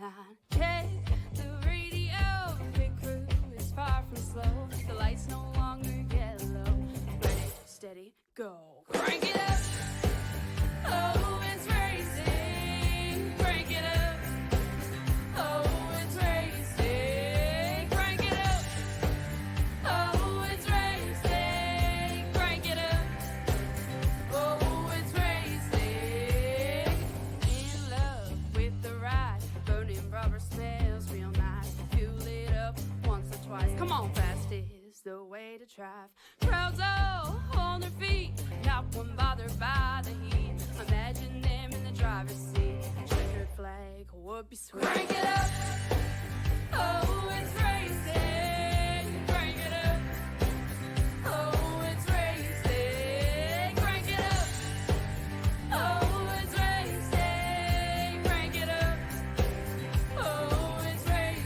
line. Check the radio, pit crew is far from slow. The lights no longer yellow. Ready, steady, go. Crank it up. Oh, it's racing. Crank it up. Oh, it's racing. Crank it up. Oh, it's racing. Crank it up. Oh, it's racing. In love with the ride. Burning rubber smells real nice. Fuel it up once or twice. Come on, fast is the way to drive. Crowds all on their feet, not one bothered by the heat. Imagine them in the driver's seat. Checkered flag would be sweet. Crank it up. Oh, it's racing. Crank it up. Oh, it's racing. Crank it up. Oh, it's racing. Crank it up. Oh, it's racing.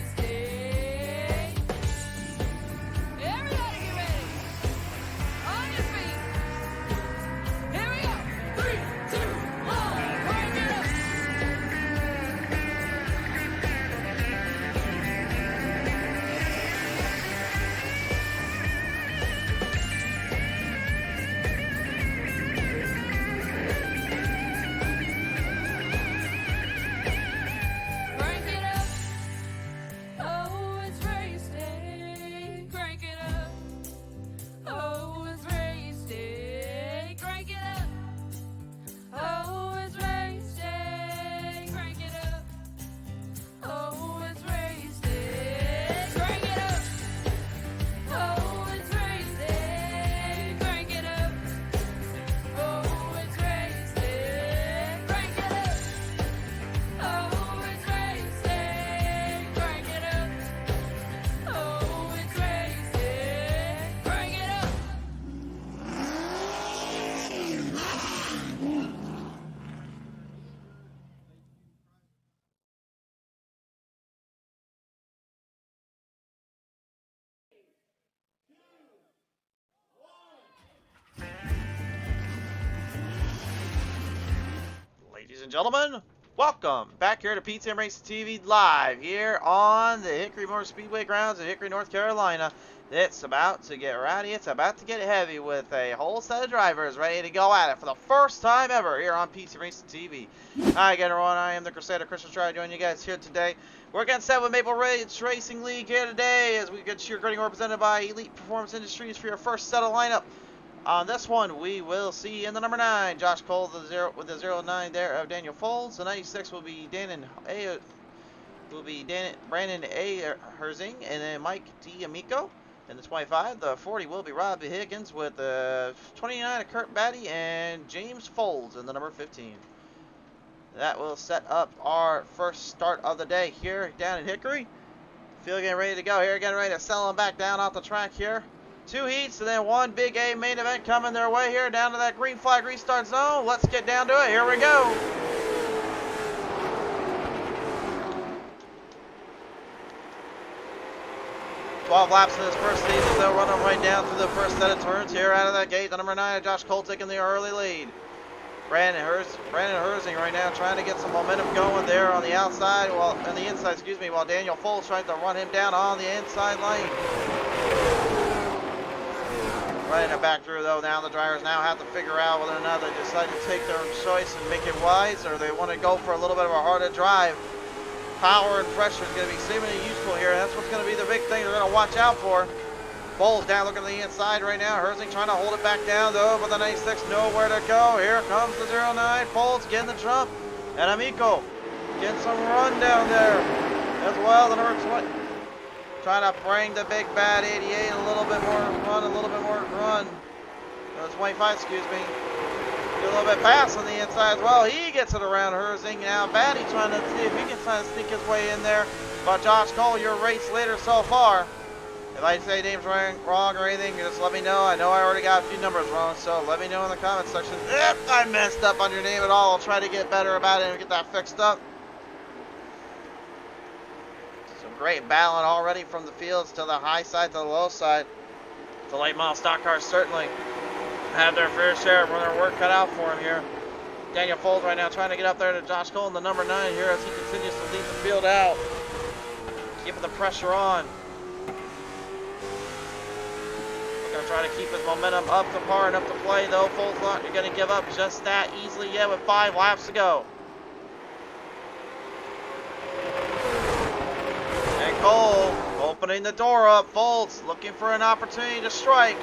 Everybody get ready. On your feet. Here we go. 3, 2, 1. Crank it up. Crank it up. Oh, it's racing. Crank it up. Oh, it's racing. Crank it up. Oh, it's racing. Crank it up. Oh, it's racing. Crank it up. Oh, it's racing. Crank it up. Oh, it's racing. Crank it up. Oh, it's racing. Crank it up. Oh, it's racing. Crank it up. Ladies and gentlemen, welcome back here to Pete Sim Racer TV live here on the Hickory Motor Speedway grounds in Hickory, North Carolina. It's about to get rowdy. It's about to get heavy with a whole set of drivers ready to go at it for the first time ever here on Pete Sim Racer TV. Hi again, everyone. I am the Crusader Christian Strider joining you guys here today. We're getting set with Maple Ridge Racing League here today as we get cheerleading represented by Elite Performance Industries for your first set of lineup. On this one, we will see in the number 9, Josh Cole with the 09 there of Daniel Folds. The 96 will be Brandon A. Herzing, and then Mike D. Amico. And the 25, the 40 will be Robbie Higgins with the 29 of Kurt Batty and James Folds in the number 15. That will set up our first start of the day here down in Hickory. Field getting ready to go here, getting ready to sell them back down off the track here. 2 heats and then 1 big A main event coming their way here down to that green flag restart zone. Let's get down to it. Here we go. Twelve laps in this first season. They'll run them right down through the first set of turns here out of that gate. The number 9, Josh Cole taking the early lead. Brandon Herzing right now trying to get some momentum going there on the outside, on the inside, excuse me, while Daniel Folds trying to run him down on the inside lane. Running it back through though, now the drivers now have to figure out whether or not they decide to take their choice and make it wise, or they want to go for a little bit of a harder drive. Power and pressure is going to be seemingly useful here. That's what's going to be the big thing they're going to watch out for. Folds down looking to the inside right now. Herzing trying to hold it back down though, but the 96 nowhere to go. Here comes the 09. Folds getting the trump. And Amico getting some run down there as well. The number 20. Trying to bring the big bad 88 a little bit more run. No, 25, excuse me. Get a little bit past on the inside as well. He gets it around Herzing. Now Batty trying to see if he can try to sneak his way in there. But Josh Cole, your race leader so far. If I say names wrong or anything, just let me know. I know I already got a few numbers wrong, so let me know in the comment section if I messed up on your name at all. I'll try to get better about it and get that fixed up. Some great battling already from the fields to the high side to the low side. The late model stock cars certainly have their fair share of their work cut out for them here. Daniel Folds right now trying to get up there to Josh Cole in the number 9 here as he continues to lead the field out. Keeping the pressure on. Looking to try to keep his momentum up to par and up to play though. Folds not going to give up just that easily yet with 5 laps to go. And Cole opening the door up. Folds looking for an opportunity to strike.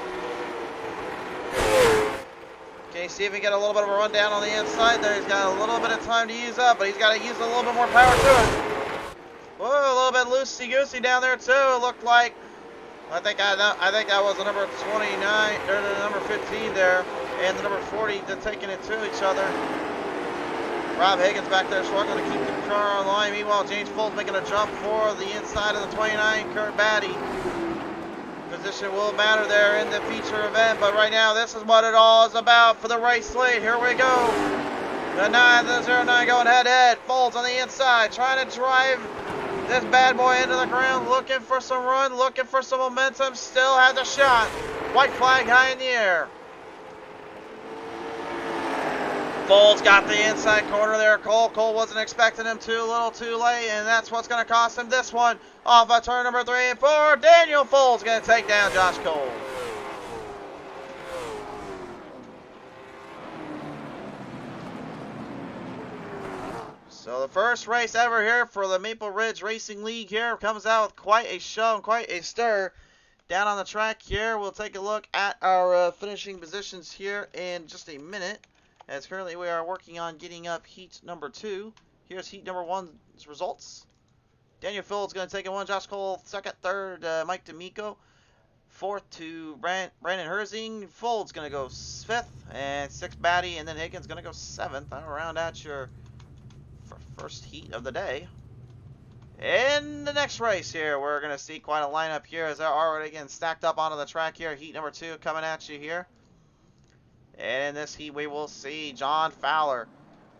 Okay, see if we get a little bit of a rundown on the inside there. He's got a little bit of time to use up, but he's got to use a little bit more power to it. Whoa, a little bit loosey-goosey down there too. It looked like, I think that was the number 29 or the number 15 there, and the number 40 taking it to each other. Rob Higgins back there struggling to keep the car on line. Meanwhile, James Folds making a jump for the inside of the 29. Kurt Batty. Position will matter there in the feature event, but right now this is what it all is about for the race slate. Here we go. The 09 going head-to-head. Folds on the inside, trying to drive this bad boy into the ground, looking for some run, looking for some momentum. Still has a shot. White flag high in the air. Folds got the inside corner there. Cole wasn't expecting him to, a little too late, and that's what's going to cost him this one. Off of turn number 3 and 4, Daniel Folds going to take down Josh Cole. So the first race ever here for the Maple Ridge Racing League here comes out with quite a show and quite a stir. Down on the track here, we'll take a look at our finishing positions here in just a minute. As currently we are working on getting up heat number 2. Here's heat number 1's results. Daniel Folds going to take it 1. Josh Cole 2nd, 3rd Mike D'Amico. 4th to Brandon Herzing. Folds going to go 5th, and 6th Batty, and then Higgins going to go 7th. I'll round out your first heat of the day. In the next race here, we're going to see quite a lineup here as they're already getting stacked up onto the track here. Heat number 2 coming at you here. And in this heat, we will see John Fowler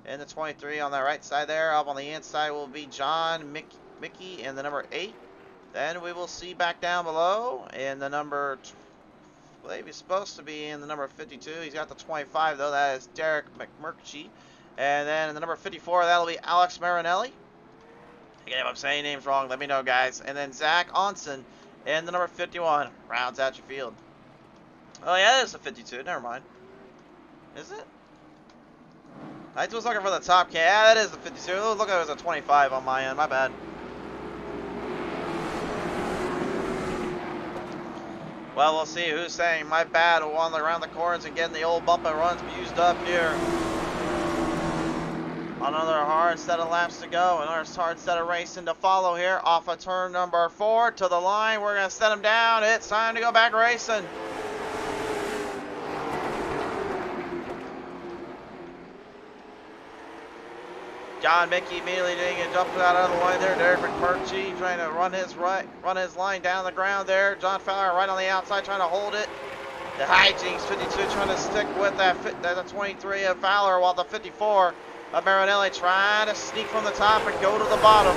in the 23 on the right side there. Up on the inside will be John Mickey in the number 8. Then we will see back down below in the number, I believe he's supposed to be in the number 52. He's got the 25 though. That is Derek McMurchie. And then in the number 54, that'll be Alex Marinelli. Again, if I'm saying names wrong, let me know, guys. And then Zach Onson in the number 51 rounds out your field. Oh yeah, that is the 52. Never mind. Is it? I was looking for the top can. Yeah, that is the 52. It looked like it was a 25 on my end. My bad. Well, we'll see who's saying my bad on around the corners and getting the old bump and runs used up here. Another hard set of laps to go. Another hard set of racing to follow here. Off of turn number 4 to the line. We're going to set him down. It's time to go back racing. John Mickey immediately doing a jump out of the line there. Derek McMurchie trying to run his line down the ground there. John Fowler right on the outside trying to hold it. The hijinks 52 trying to stick with that 23 of Fowler, while the 54 of Marinelli trying to sneak from the top and go to the bottom.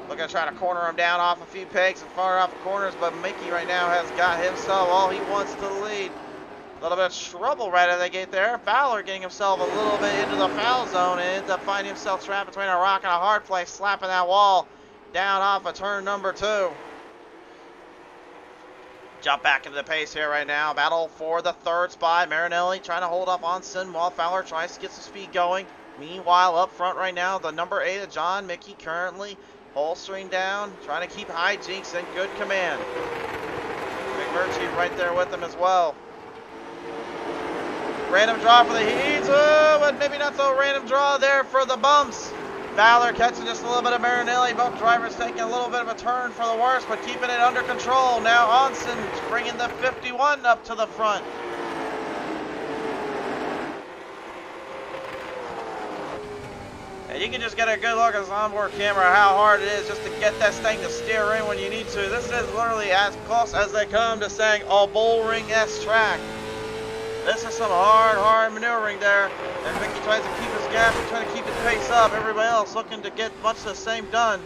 Looking to try to corner him down off a few pegs and far off the corners, but Mickey right now has got himself all he wants to the lead. A little bit of trouble right out of the gate there. Fowler getting himself a little bit into the foul zone and ends up finding himself trapped between a rock and a hard place, slapping that wall down off of turn number 2. Jump back into the pace here right now. Battle for the 3rd spot. Marinelli trying to hold up Onson while Fowler tries to get some speed going. Meanwhile, up front right now, the number 8 of John Mickey currently holstering down, trying to keep hijinks in good command. McMurchie right there with him as well. Random draw for the heats, but maybe not so random draw there for the bumps. Fowler catching just a little bit of Marinelli. Both drivers taking a little bit of a turn for the worse, but keeping it under control. Now Onson bringing the 51 up to the front. And you can just get a good look at this onboard camera how hard it is just to get that thing to steer in when you need to. This is literally as close as they come to saying a bullring-esque track. This is some hard maneuvering there. And Mickey tries to keep his gap and trying to keep his pace up. Everybody else looking to get much the same done.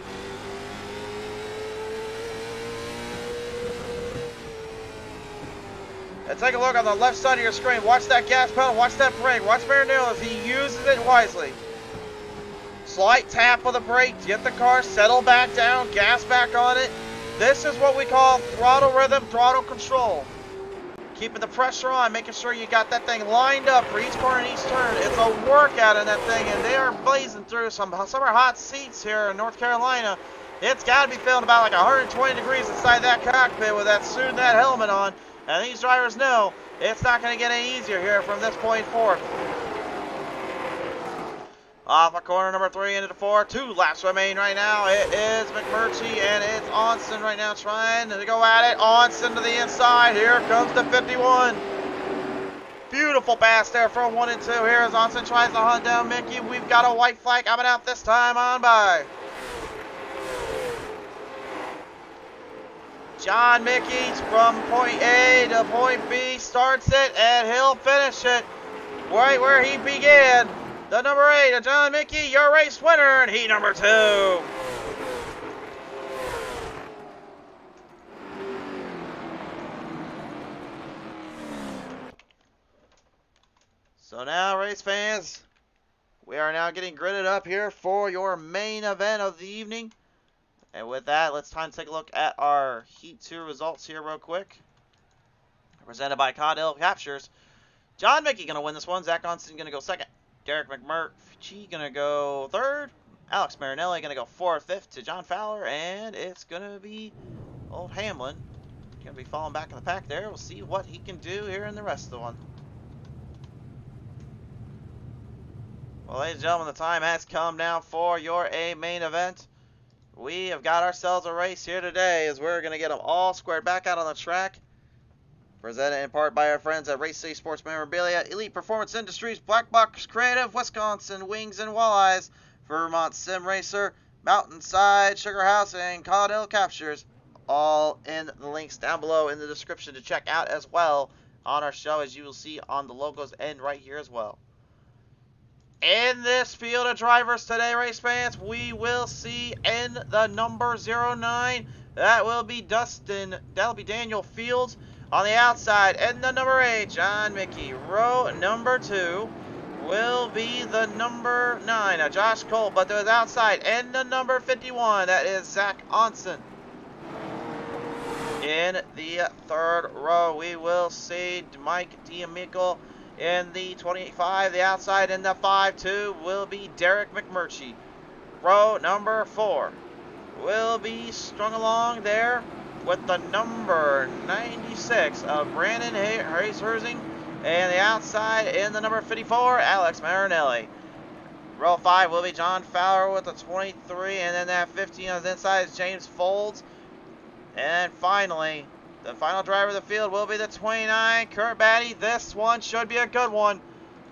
And take a look on the left side of your screen. Watch that gas pedal. Watch that brake. Watch Marinello as he uses it wisely. Slight tap of the brake. Get the car, settle back down, gas back on it. This is what we call throttle rhythm, throttle control. Keeping the pressure on, making sure you got that thing lined up for each corner and each turn. It's a workout in that thing, and they are blazing through some summer hot seats here in North Carolina. It's got to be feeling about like 120 degrees inside that cockpit with that suit and that helmet on. And these drivers know it's not going to get any easier here from this point forth. Off of corner number 3 into the 4. 2 laps remain right now. It is McMurtry and it's Onsen right now trying to go at it. Onsen to the inside. Here comes the 51. Beautiful pass there from 1 and 2. Here as Onsen tries to hunt down Mickey. We've got a white flag coming out this time on by. John Mickey from point A to point B starts it and he'll finish it right where he began. The number 8, John Mickey, your race winner, and heat number 2. So now, race fans, we are now getting gridded up here for your main event of the evening. And with that, let's time to take a look at our Heat 2 results here real quick. Presented by Caudle Captures. John Mickey going to win this one. Zach Onsen going to go second. Derek McMurtry going to go third. Alex Marinelli going to go fourth, fifth to John Fowler. And it's going to be old Hamlin. Going to be falling back in the pack there. We'll see what he can do here in the rest of the one. Well, ladies and gentlemen, the time has come now for your main event. We have got ourselves a race here today as we're going to get them all squared back out on the track. Presented in part by our friends at Race City Sports Memorabilia, Elite Performance Industries, BlackBox Creative, Wisconsin Wings and Walleyes, Vermont Sim Racer, Mountainside Sugarhouse, and Caudle Captures. All in the links down below in the description to check out as well on our show, as you will see on the logos and right here as well. In this field of drivers today, race fans, we will see in the number 09, that will be Daniel Fields. On the outside, in the number 8, John Mickey. Row number 2 will be the number 9, Josh Cole. But to the outside, in the number 51, that is Zach Onsen. In the third row, we will see Mike D'Amico. In the 25, the outside in the 5-2 will be Derek McMurtry. Row number 4 will be strung along there with the number 96 of Brandon Herzing, and the outside in the number 54, Alex Marinelli. Row 5 will be John Fowler with the 23, and then that 15 on the inside is James Folds. And finally, the final driver of the field will be the 29, Kurt Batty. This one should be a good one.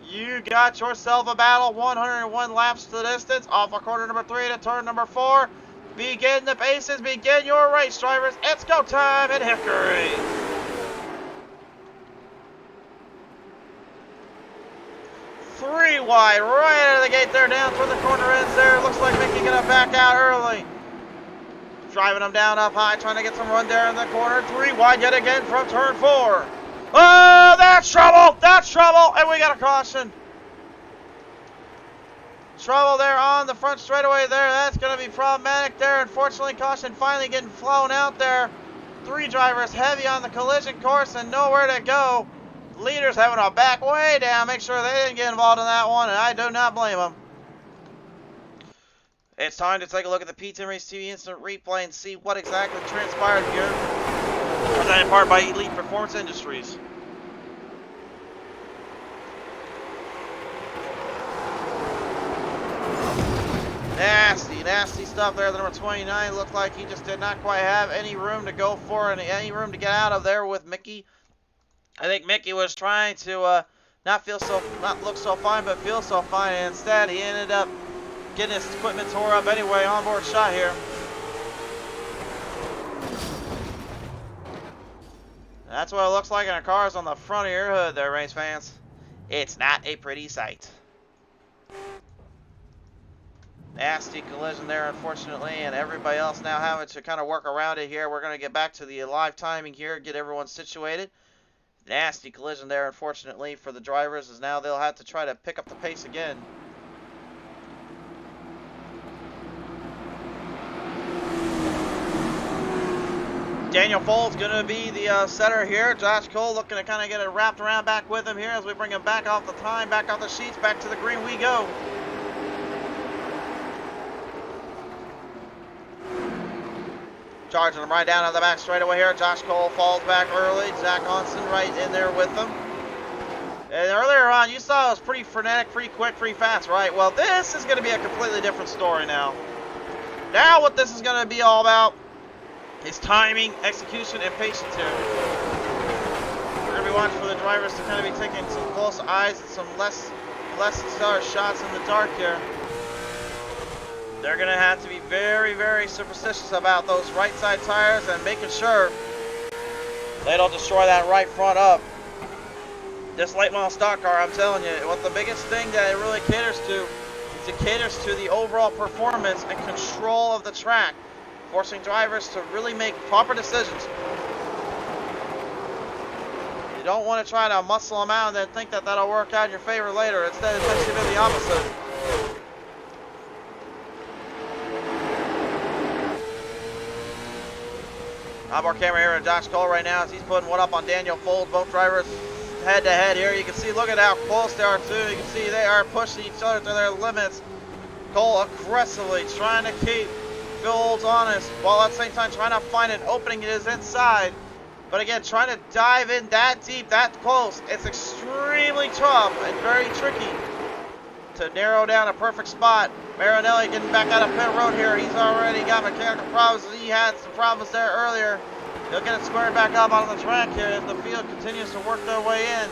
You got yourself a battle, 101 laps to the distance, off of corner number 3 to turn number 4. Begin the paces, begin your race, drivers. It's go time at Hickory. Three wide, right out of the gate there, down toward the corner ends there. Looks like Mickey gonna back out early. Driving them down up high, trying to get some run there in the corner. 3 wide yet again from turn 4. Oh, that's trouble, and we got a caution. Trouble there on the front straightaway there. That's going to be problematic there. Unfortunately, caution finally getting flown out there. 3 drivers heavy on the collision course and nowhere to go. Leaders having a back way down. Make sure they didn't get involved in that one, and I do not blame them. It's time to take a look at the P10 Race TV Instant Replay and see what exactly transpired here. Presented in part by Elite Performance Industries. Nasty stuff there. The number 29 looked like he just did not quite have any room to go for and any room to get out of there with Mickey. I think Mickey was trying to not look so fine, but feel so fine. And instead, he ended up getting his equipment tore up anyway. Onboard shot here. That's what it looks like in a car's on the front of your hood there, race fans. It's not a pretty sight. Nasty collision there, unfortunately, and everybody else now having to kind of work around it here. We're going to get back to the live timing here, get everyone situated. Nasty collision there, unfortunately, for the drivers, as now they'll have to try to pick up the pace again. Daniel Folds going to be the setter here. Josh Cole looking to kind of get it wrapped around back with him here as we bring him back off the time, back off the sheets, back to the green we go. Charging him right down on the back straightaway here. Josh Cole falls back early. Zach Onson right in there with him. And earlier on, you saw it was pretty frenetic, pretty quick, pretty fast, right? Well, this is going to be a completely different story now. Now what this is going to be all about is timing, execution, and patience here. We're going to be watching for the drivers to kind of be taking some close eyes and some less shots in the dark here. They're going to have to be very, very superstitious about those right side tires and making sure they don't destroy that right front up. This late model stock car, I'm telling you, what the biggest thing that it really caters to is it caters to the overall performance and control of the track, forcing drivers to really make proper decisions. You don't want to try to muscle them out and then think that that'll work out in your favor later. Instead, it's actually been the opposite. Onboard camera here at Josh Cole right now as he's putting one up on Daniel Folds. Both drivers head to head here. You can see, look at how close they are too. You can see they are pushing each other to their limits. Cole aggressively trying to keep Folds honest, while at the same time trying to find an opening in his inside. But again, trying to dive in that deep, that close, it's extremely tough and very tricky to narrow down a perfect spot. Marinelli getting back out of pit road here. He's already got mechanical problems. He had some problems there earlier. He'll get it squared back up on the track here as the field continues to work their way in.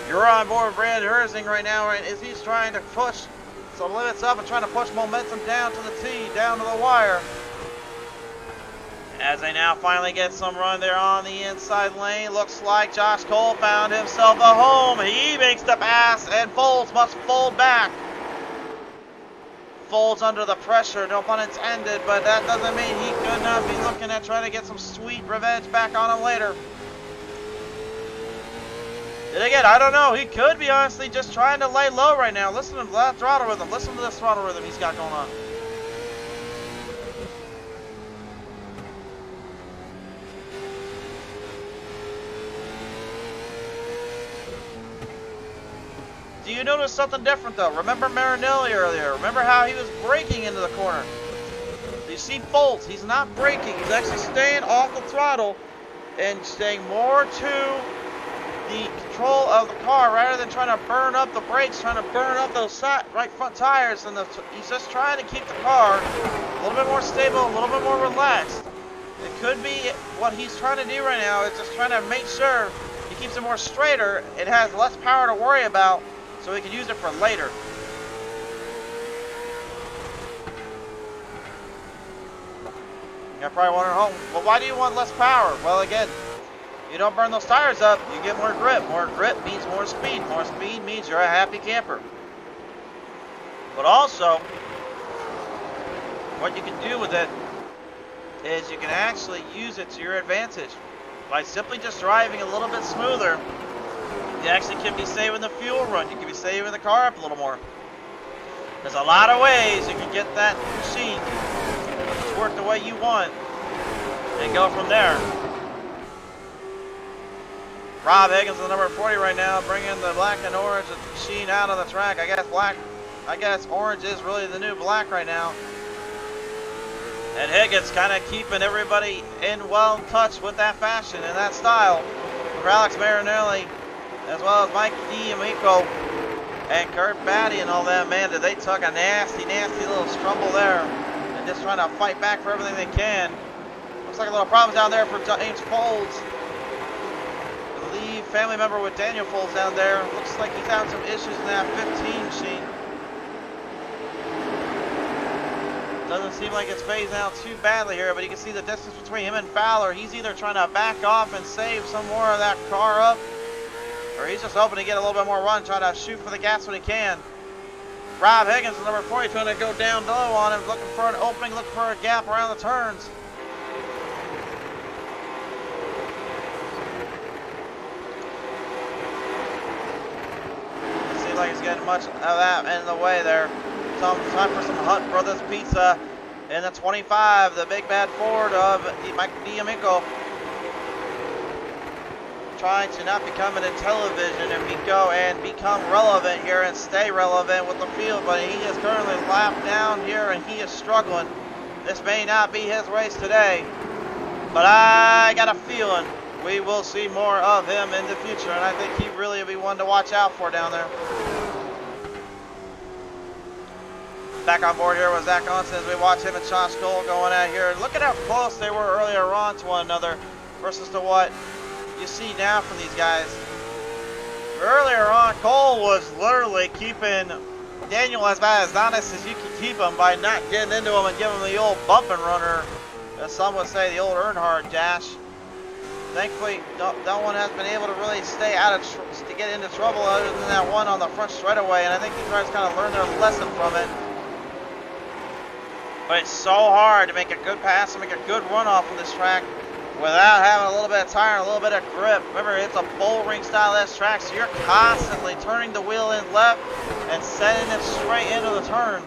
You're on board with Brad Herzing right now, right, as he's trying to push some limits up and trying to push momentum down to the tee, down to the wire. As they now finally get some run there on the inside lane. Looks like Josh Cole found himself a home. He makes the pass, and Folds must fold back. Folds under the pressure, no pun intended, but that doesn't mean he could not be looking at trying to get some sweet revenge back on him later. And again, I don't know. He could be honestly just trying to lay low right now. Listen to that throttle rhythm. Listen to this throttle rhythm he's got going on. Do you notice something different though? Remember Marinelli earlier. Remember how he was braking into the corner. You see Folds, he's not braking. He's actually staying off the throttle and staying more to the control of the car rather than trying to burn up the brakes, trying to burn up those right front tires. And he's just trying to keep the car a little bit more stable, a little bit more relaxed. It could be what he's trying to do right now is just trying to make sure he keeps it more straighter. It has less power to worry about, so we can use it for later. You're probably wondering, oh, well, why do you want less power? Well, again, you don't burn those tires up, you get more grip. More grip means more speed. More speed means you're a happy camper. But also, what you can do with it is you can actually use it to your advantage. By simply just driving a little bit smoother, you actually can be saving the fuel run. You can be saving the car up a little more. There's a lot of ways you can get that machine to work the way you want and go from there. Rob Higgins, the number 40 right now, bringing the black and orange machine out on the track. I guess orange is really the new black right now. And Higgins kind of keeping everybody in well touch with that fashion and that style. For Alex Marinelli, as well as Mike D'Amico and Kurt Batty and all that, man, they took a nasty, nasty little strumble there and just trying to fight back for everything they can. Looks like a little problems down there for James Folds. I believe family member with Daniel Folds down there. Looks like he's having some issues in that 15 machine. Doesn't seem like it's phased out too badly here, but you can see the distance between him and Fowler. He's either trying to back off and save some more of that car up, or he's just hoping to get a little bit more run, trying to shoot for the gas when he can. Rob Higgins, number 40, trying to go down low on him, looking for an opening, looking for a gap around the turns. like he's getting much of that in the way there. Time for some Hunt Brothers Pizza in the 25, the big bad Ford of Mike D'Amico. Trying to not become an television and become relevant here and stay relevant with the field, but he is currently lapped down here and he is struggling. This may not be his race today, but I got a feeling we will see more of him in the future, and I think he really will be one to watch out for down there. Back on board here with Zach Onson as we watch him and Josh Cole going out here. Look at how close they were earlier on to one another versus to what you see now from these guys. Earlier on, Cole was literally keeping Daniel as bad as honest as you can keep him by not getting into him and giving him the old bump and runner, as some would say, the old Earnhardt dash. Thankfully, no one has been able to really stay out of to get into trouble other than that one on the front straightaway, and I think these guys kind of learned their lesson from it. But it's so hard to make a good pass and make a good run off of this track without having a little bit of tire and a little bit of grip. Remember, it's a bull ring style track, so you're constantly turning the wheel in left and sending it straight into the turn.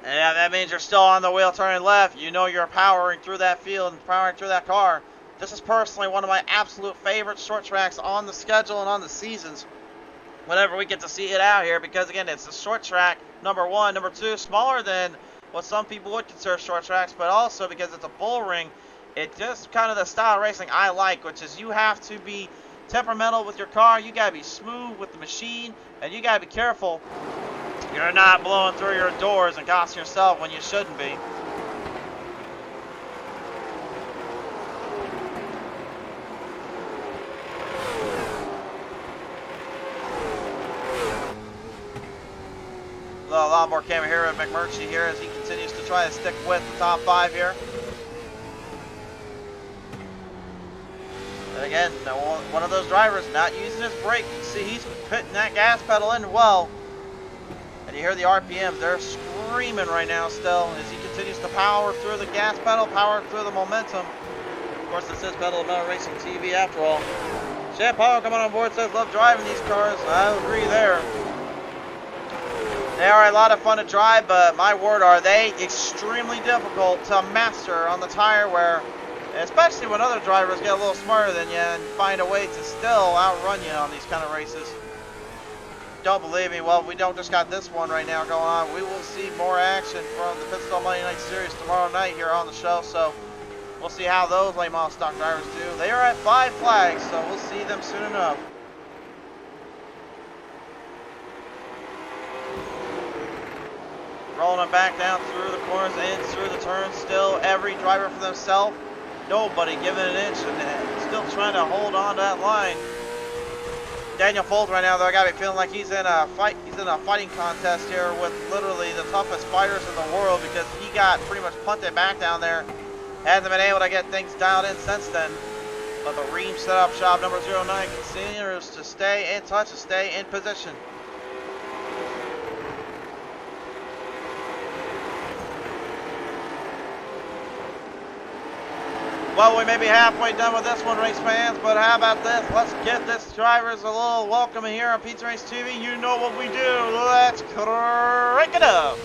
And yeah, that means you're still on the wheel turning left. You know you're powering through that field and powering through that car. This is personally one of my absolute favorite short tracks on the schedule and on the seasons whenever we get to see it out here, because again, it's a short track, number one. Number two, smaller than what some people would consider short tracks, but also because it's a bull ring, it's just kind of the style of racing I like, which is you have to be temperamental with your car, you gotta be smooth with the machine, and you gotta be careful you're not blowing through your doors and costing yourself when you shouldn't be. A lot more camera here at McMurtry here as he continues to try to stick with the top five here. And again, one of those drivers not using his brake. You see he's putting that gas pedal in well. And you hear the RPMs, they're screaming right now still as he continues to power through the gas pedal, power through the momentum. Of course, this is Pedal Metal Racing TV after all. Shad Power coming on board says, love driving these cars. I agree there. They are a lot of fun to drive, but my word, are they extremely difficult to master on the tire wear, especially when other drivers get a little smarter than you and find a way to still outrun you on these kind of races. Don't believe me? Well, we don't just got this one right now going on. We will see more action from the Pitstop Monday Night Series tomorrow night here on the show, so we'll see how those late model stock drivers do. They are at 5 flags, so we'll see them soon enough. Rolling it back down through the corners and through the turns. Still every driver for themselves. Nobody giving an inch and still trying to hold on to that line. Daniel Foles right now, though, I gotta be feeling like he's in a fight. He's in a fighting contest here with literally the toughest fighters in the world, because he got pretty much punted back down there. Hasn't been able to get things dialed in since then. But the Ream setup shop number 09 continues to stay in touch and stay in position. Well, we may be halfway done with this one, race fans, but how about this? Let's get this drivers a little welcome here on Pizza Race TV. You know what we do. Let's crank it up.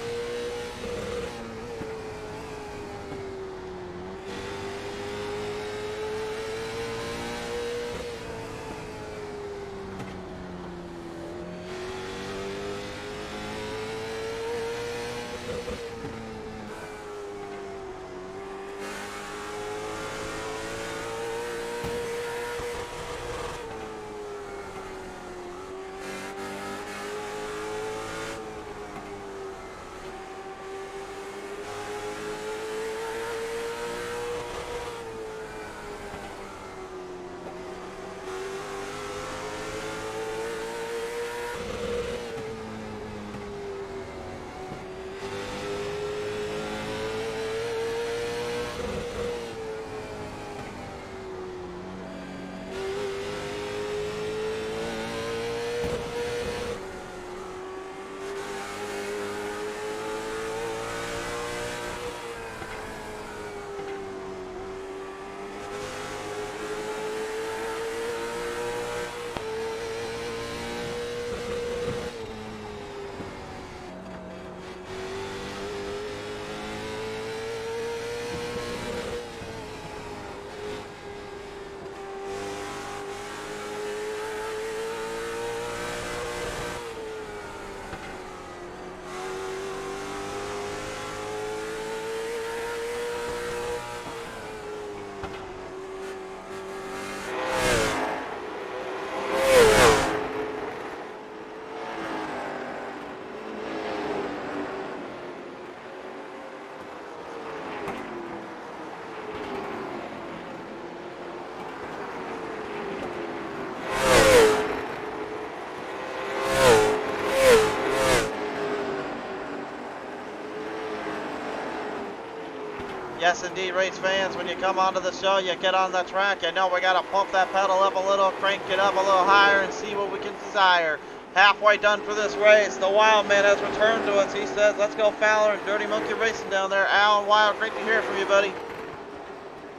Yes, indeed, race fans, when you come onto the show, you get on the track, you know we got to pump that pedal up a little, crank it up a little higher, and see what we can desire. Halfway done for this race, the Wild Man has returned to us. He says, let's go Fowler and Dirty Monkey Racing down there. Alan Wild, great to hear from you, buddy.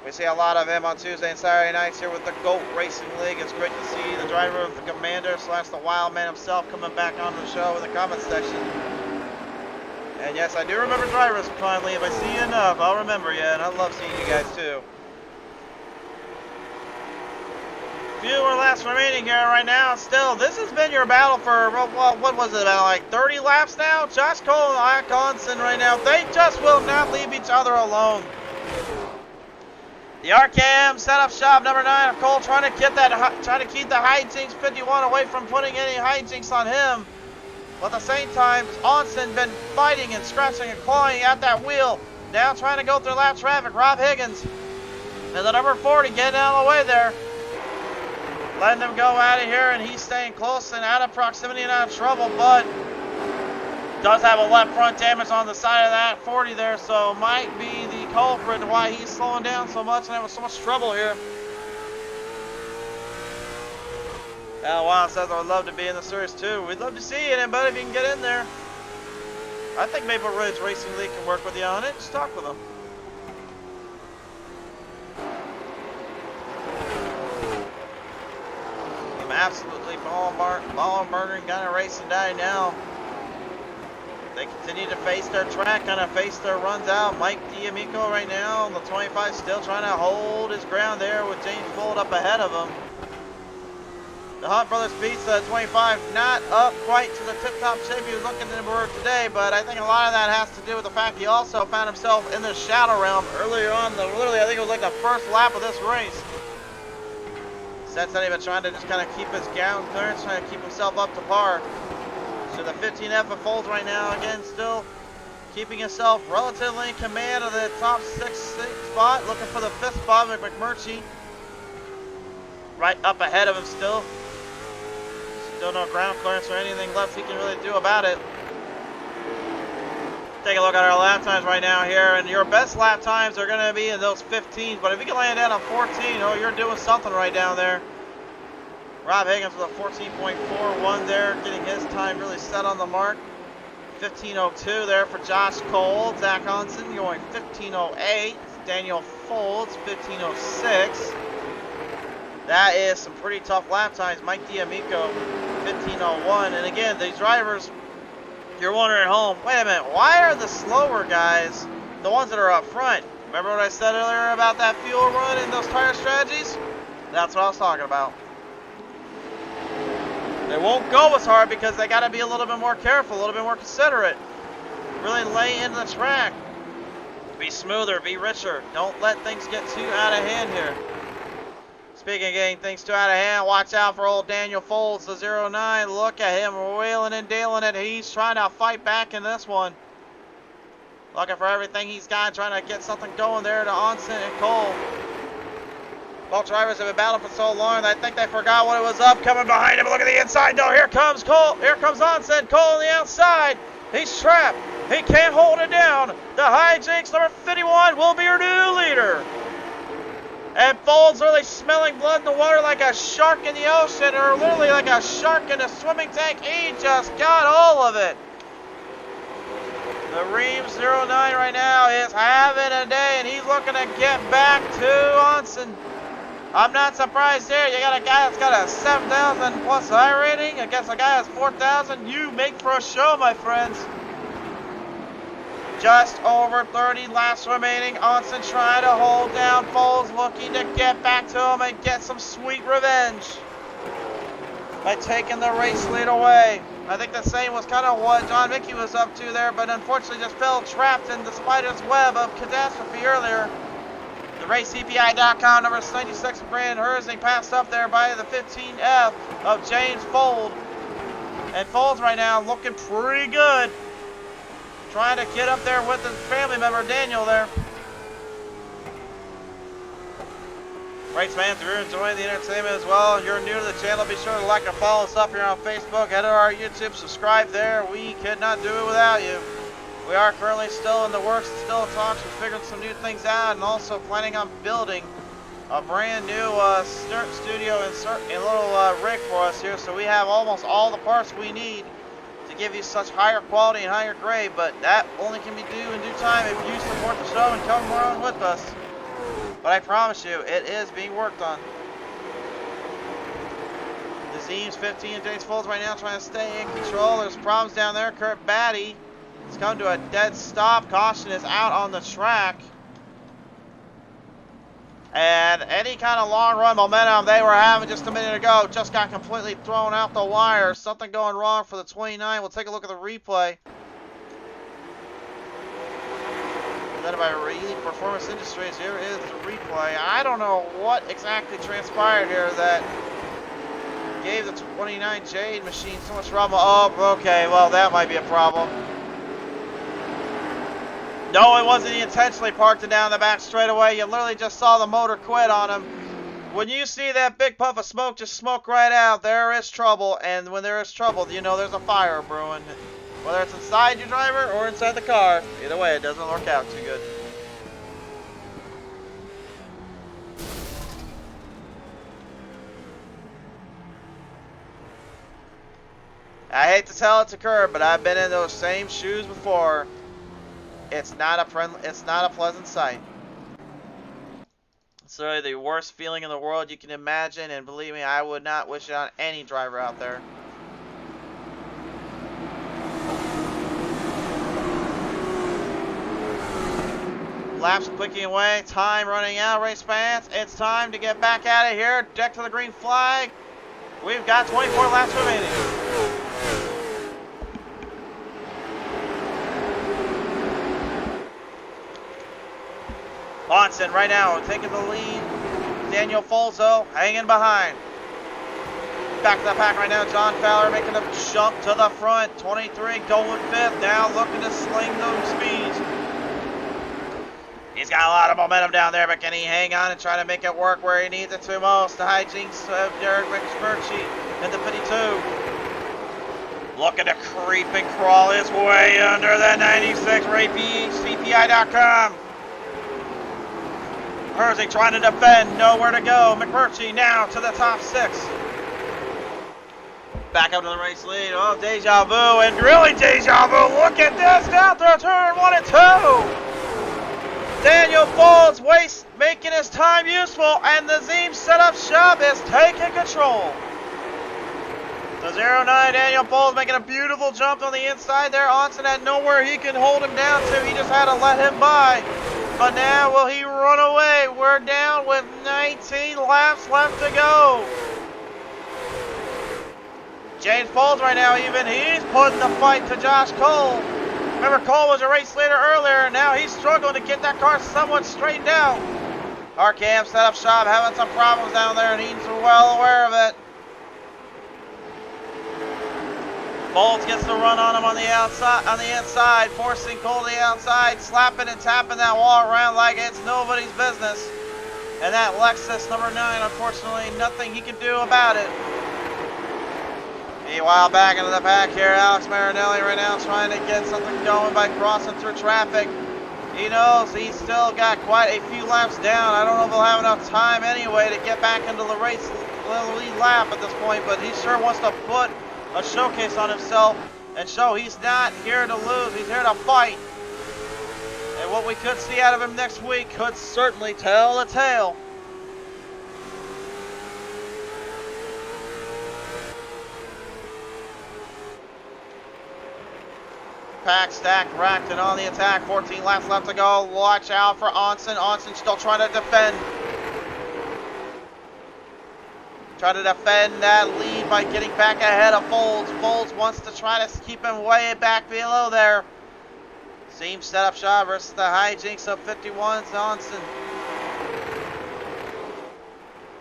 We see a lot of him on Tuesday and Saturday nights here with the GOAT Racing League. It's great to see the driver of the Commander / the Wild Man himself coming back onto the show in the comment section. And yes, I do remember drivers fondly. If I see you enough, I'll remember you, and I love seeing you guys too. Fewer laps remaining here right now. Still, this has been your battle for, well, what was it, about like 30 laps now? Josh Cole and Ike Onsen right now, they just will not leave each other alone. The RKM setup shop number 9 of Cole trying to keep the hijinks 51 away from putting any hijinks on him. But at the same time, Onsen been fighting and scratching and clawing at that wheel. Now trying to go through lap traffic. Rob Higgins and the number 40 getting out of the way there. Letting them go out of here, and he's staying close and out of proximity and out of trouble, but does have a left front damage on the side of that 40 there, so might be the culprit why he's slowing down so much and having so much trouble here. Wild says, I would love to be in the series too. We'd love to see you in it, but if you can get in there. I think Maple Ridge Racing League can work with you on it. Just talk with them. I'm absolutely ball murdering kind of racing down now. They continue to face their track, kind of face their runs out. Mike D'Amico right now on the 25 still trying to hold his ground there with James Fold up ahead of him. The Hunt Brothers Pizza 25 not up quite to the tip-top shape he was looking for today, but I think a lot of that has to do with the fact he also found himself in the shadow realm earlier on. Literally, I think it was like the first lap of this race. Sets that he's been trying to just kind of keep his ground clearance, trying to keep himself up to par. So the 15F of Folds right now, again, still keeping himself relatively in command of the top 6 spot, looking for the 5th spot with McMurtry right up ahead of him still. Still no ground clearance or anything left he can really do about it. Take a look at our lap times right now here, and your best lap times are going to be in those 15s, but if you can land down on 14, oh, you're doing something right down there. Rob Higgins with a 14.41 there, getting his time really set on the mark. 15.02 there for Josh Cole. Zach Onsen going 15.08. Daniel Folds 15.06. That is some pretty tough lap times. Mike D'Amico 15.01. And again, these drivers, you're wondering at home, wait a minute, why are the slower guys the ones that are up front? Remember what I said earlier about that fuel run and those tire strategies? That's what I was talking about. They won't go as hard because they got to be a little bit more careful, a little bit more considerate. Really lay into the track. Be smoother, be richer. Don't let things get too out of hand here. Speaking of getting things too out of hand, watch out for old Daniel Folds, the 09. Look at him wheeling and dealing it. He's trying to fight back in this one. Looking for everything he's got, trying to get something going there to Onsen and Cole. Both drivers have been battling for so long that I think they forgot what it was up coming behind him. Look at the inside though. Here comes Cole. Here comes Onsen. Cole on the outside. He's trapped. He can't hold it down. The hijinks number 51 will be your new leader. And Folds really smelling blood in the water like a shark in the ocean, or literally like a shark in a swimming tank. He just got all of it. The Reams 09 right now is having a day, and he's looking to get back to Onsen. I'm not surprised there. You got a guy that's got a 7,000 plus I rating against a guy that's 4,000. You make for a show, my friends. Just over 30 laps remaining. Onsen trying to hold down Folds, looking to get back to him and get some sweet revenge by taking the race lead away. I think the same was kind of what John Mickey was up to there, but unfortunately just fell trapped in the spider's web of catastrophe earlier. The RaceCPI.com number 96 of Brandon Hersing passed up there by the 15F of James Fold. And Folds right now looking pretty good. Trying to get up there with his family member Daniel there. Race fans, if you're enjoying the entertainment as well, if you're new to the channel, be sure to like and follow us up here on Facebook. Head to our YouTube, subscribe there. We could not do it without you. We are currently still in the works, still in talks. We're figuring some new things out, and also planning on building a brand new studio and little rig for us here. So we have almost all the parts we need to give you such higher quality and higher grade. But that only can be due in due time if you support the show and come around with us. But I promise you, it is being worked on. The Zeem's 15 and James Folds right now trying to stay in control. There's problems down there. Kurt Batty has come to a dead stop. Caution is out on the track. And any kind of long run momentum they were having just a minute ago just got completely thrown out the wire. Something going wrong for the 29. We'll take a look at the replay. Presented by Elite Performance Industries. Here is the replay. I don't know what exactly transpired here that gave the 29 Jade machine so much trouble. Oh, okay. Well, that might be a problem. No, it wasn't. He intentionally parked it down the back straightaway. You literally just saw the motor quit on him. When you see that big puff of smoke just smoke right out, there is trouble. And when there is trouble, you know there's a fire brewing. Whether it's inside your driver or inside the car. Either way, it doesn't work out too good. I hate to tell it to Kurt, but I've been in those same shoes before. It's not a pleasant sight. It's really the worst feeling in the world you can imagine, and believe me, I would not wish it on any driver out there. Laps clicking away, time running out, race fans. It's time to get back at it here. Deck to the green flag. We've got 24 laps remaining. Bonson right now taking the lead. Daniel Folzo hanging behind. Back to the pack right now. John Fowler making a jump to the front. 23 going fifth. Now looking to sling those speeds. He's got a lot of momentum down there, but can he hang on and try to make it work where he needs it to most? The hijinks of Derek McSperchie in the 52. Looking to creep and crawl his way under the 96. CPI.com. Herzig trying to defend, nowhere to go. McMurtry now to the top 6. Back up to the race lead. Oh, deja vu, and really deja vu. Look at this down through turn 1 and 2. Daniel Folds making his time useful, and the Zeem setup shop is taking control. The 09 Daniel Folds making a beautiful jump on the inside there. Onson had nowhere he can hold him down to. He just had to let him by. But now will he run away? We're down with 19 laps left to go. James Folds right now, even he's putting the fight to Josh Cole. Remember, Cole was a race leader earlier, and now he's struggling to get that car somewhat straightened out. RKM setup shop having some problems down there, and he's well aware of it. Folds gets the run on him on the inside, forcing Cole to the outside, slapping and tapping that wall around like it's nobody's business. And that Lexus number 9, unfortunately, nothing he can do about it. Meanwhile, back into the pack here, Alex Marinelli right now trying to get something going by crossing through traffic. He knows he's still got quite a few laps down. I don't know if he'll have enough time anyway to get back into the race lead lap at this point, but he sure wants to put a showcase on himself and show he's not here to lose, he's here to fight. And what we could see out of him next week could certainly tell the tale. Pack stacked, racked, and on the attack. 14 laps left to go. Watch out for Onson. Onson still trying to defend. Try to defend that lead by getting back ahead of Folds. Folds wants to try to keep him way back below there. Same setup shot versus the hijinks of 51's Onson.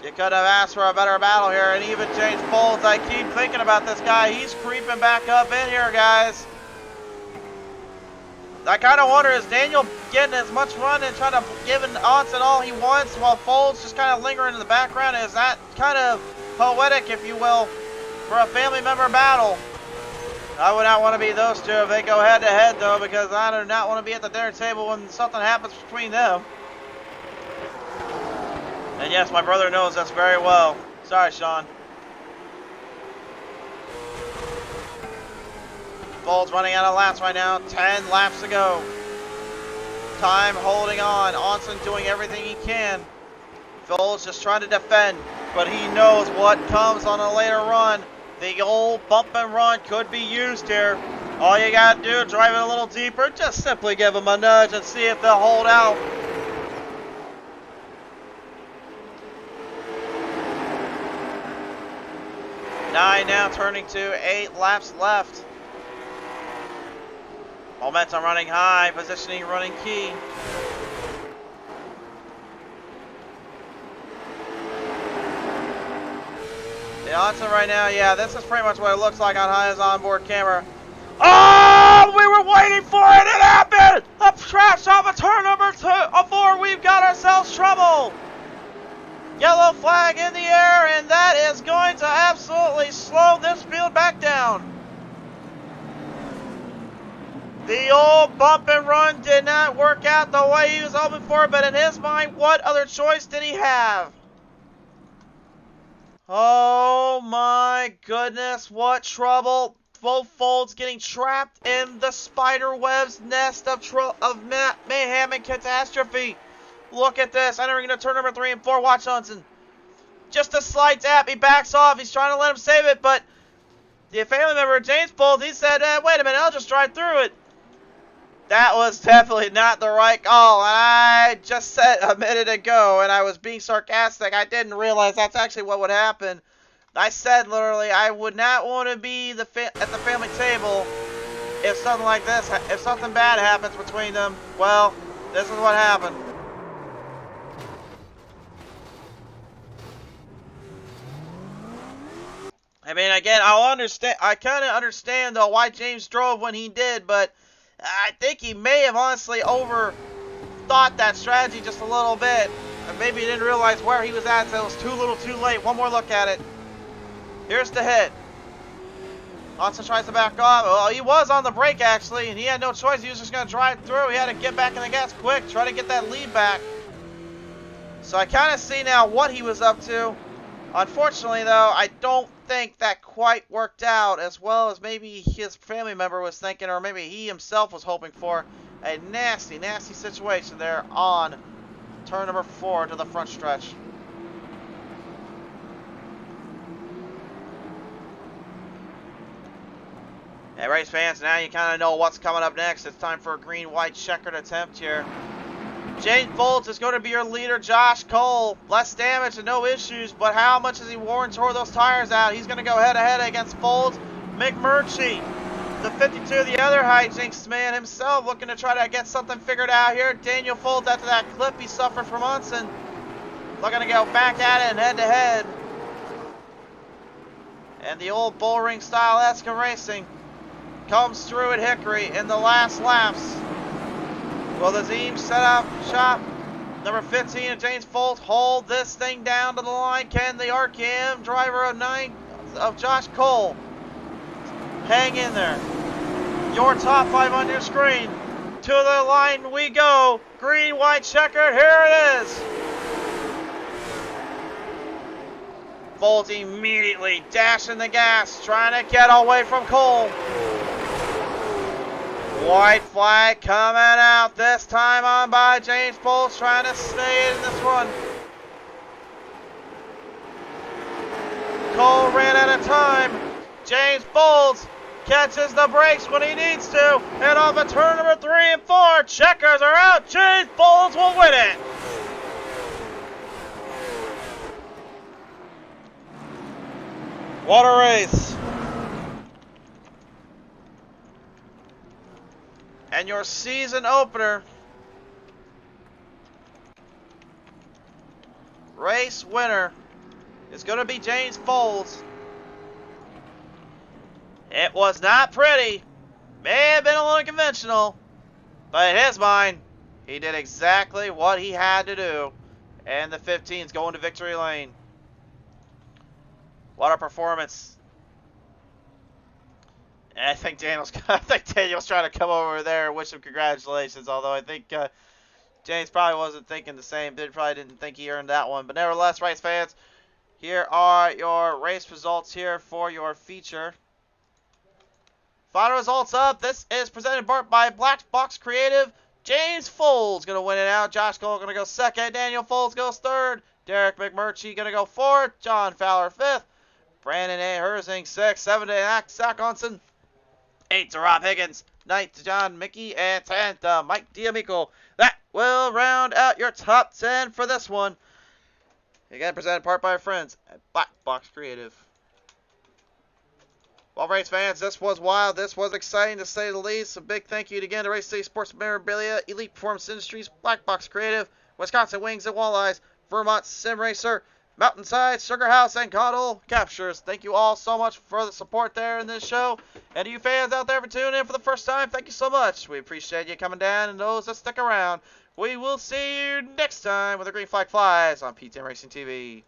You could have asked for a better battle here, and even James Folds, I keep thinking about this guy. He's creeping back up in here, guys. I kind of wonder, is Daniel getting as much run and trying to give Onson all he wants while Folds just kind of lingering in the background? Is that kind of poetic, if you will, for a family member battle? I would not want to be those two if they go head to head, though, because I do not want to be at the dinner table when something happens between them. And yes, my brother knows this very well. Sorry, Sean. Folds running out of laps right now. 10 laps to go. Time holding on. Onson doing everything he can. Folds just trying to defend, but he knows what comes on a later run. The old bump and run could be used here. All you gotta do, drive it a little deeper, just simply give them a nudge and see if they'll hold out. Nine now turning to 8 laps left. Momentum running high, positioning running key. The onset right now, yeah, this is pretty much what it looks like on High's onboard camera. Oh, we were waiting for it. It happened. A crash off of turn number 4. We've got ourselves trouble. Yellow flag in the air, and that is going to absolutely slow this field back down. The old bump and run did not work out the way he was hoping for, but in his mind, what other choice did he have? Oh my goodness, what trouble. Both folds getting trapped in the spider web's nest of mayhem and catastrophe. Look at this, entering into turn number 3 and 4. Watch Johnson. Just a slight tap, he backs off. He's trying to let him save it, but the family member, James Bolt, he said, wait a minute, I'll just drive through it. That was definitely not the right call, and I just said a minute ago, and I was being sarcastic, I didn't realize that's actually what would happen. I said literally, I would not want to be at the family table if something like this, if something bad happens between them. Well, this is what happened. I mean, again, I kind of understand, though, why James drove when he did, but I think he may have honestly overthought that strategy just a little bit. And maybe he didn't realize where he was at, so it was too little too late. One more look at it. Here's the hit. Onson tries to back off. Well, he was on the brake, actually, and he had no choice. He was just going to drive through. He had to get back in the gas quick, try to get that lead back. So I kind of see now what he was up to. Unfortunately, though, I don't think that quite worked out as well as maybe his family member was thinking, or maybe he himself was hoping for. A nasty, nasty situation there on turn number 4 to the front stretch. Hey, race fans, now you kind of know what's coming up next. It's time for a green-white checkered attempt here. James Bolts is going to be your leader, Josh Cole. Less damage and no issues, but how much has he worn tore those tires out? He's going to go head-to-head against Folds. McMurtry, the 52, the other hijinks man himself, looking to try to get something figured out here. Daniel Folds, after that clip he suffered from Onson, looking to go back at it and head-to-head. And the old bullring style Eska Racing comes through at Hickory in the last laps. Will the team set up shop? Number 15 of James Folds hold this thing down to the line. Can the RKM driver of 9 of Josh Cole hang in there? Your top 5 on your screen. To the line we go. Green, white, checkered. Here it is. Folds immediately dashing the gas, trying to get away from Cole. White flag coming out, this time on by James Folds, trying to stay in this run. Cole ran out of time. James Folds catches the brakes when he needs to. And off of turn number 3 and 4, checkers are out. James Folds will win it. What a race. And your season opener, race winner, is going to be James Folds. It was not pretty, may have been a little unconventional, but in his mind, he did exactly what he had to do. And the 15's going to victory lane. What a performance. And I think Daniel's trying to come over there and wish him congratulations. Although I think James probably wasn't thinking the same. Probably didn't think he earned that one. But nevertheless, race fans, here are your race results here for your feature. Final results up. This is presented by BlackBox Creative. James Folds going to win it out. Josh Cole going to go second. Daniel Folds goes third. Derek McMurtry going to go fourth. John Fowler fifth. Brandon A. Herzing sixth. Seventh to Zach Onson. 8th to Rob Higgins. 9th to John Mickey. And 10th to Mike D'Amico. That will round out your top 10 for this one. Again, presented part by our friends at BlackBox Creative. Well, race fans, this was wild. This was exciting to say the least. A big thank you again to Race City Sports Memorabilia, Elite Performance Industries, BlackBox Creative, Wisconsin Wings and Walleyes, Vermont Sim Racer, Mountainside Sugarhouse, and Caudle Captures. Thank you all so much for the support there in this show. And to you fans out there for tuning in for the first time, thank you so much. We appreciate you coming down, and those that stick around. We will see you next time when the green flag flies on P10 Racing TV.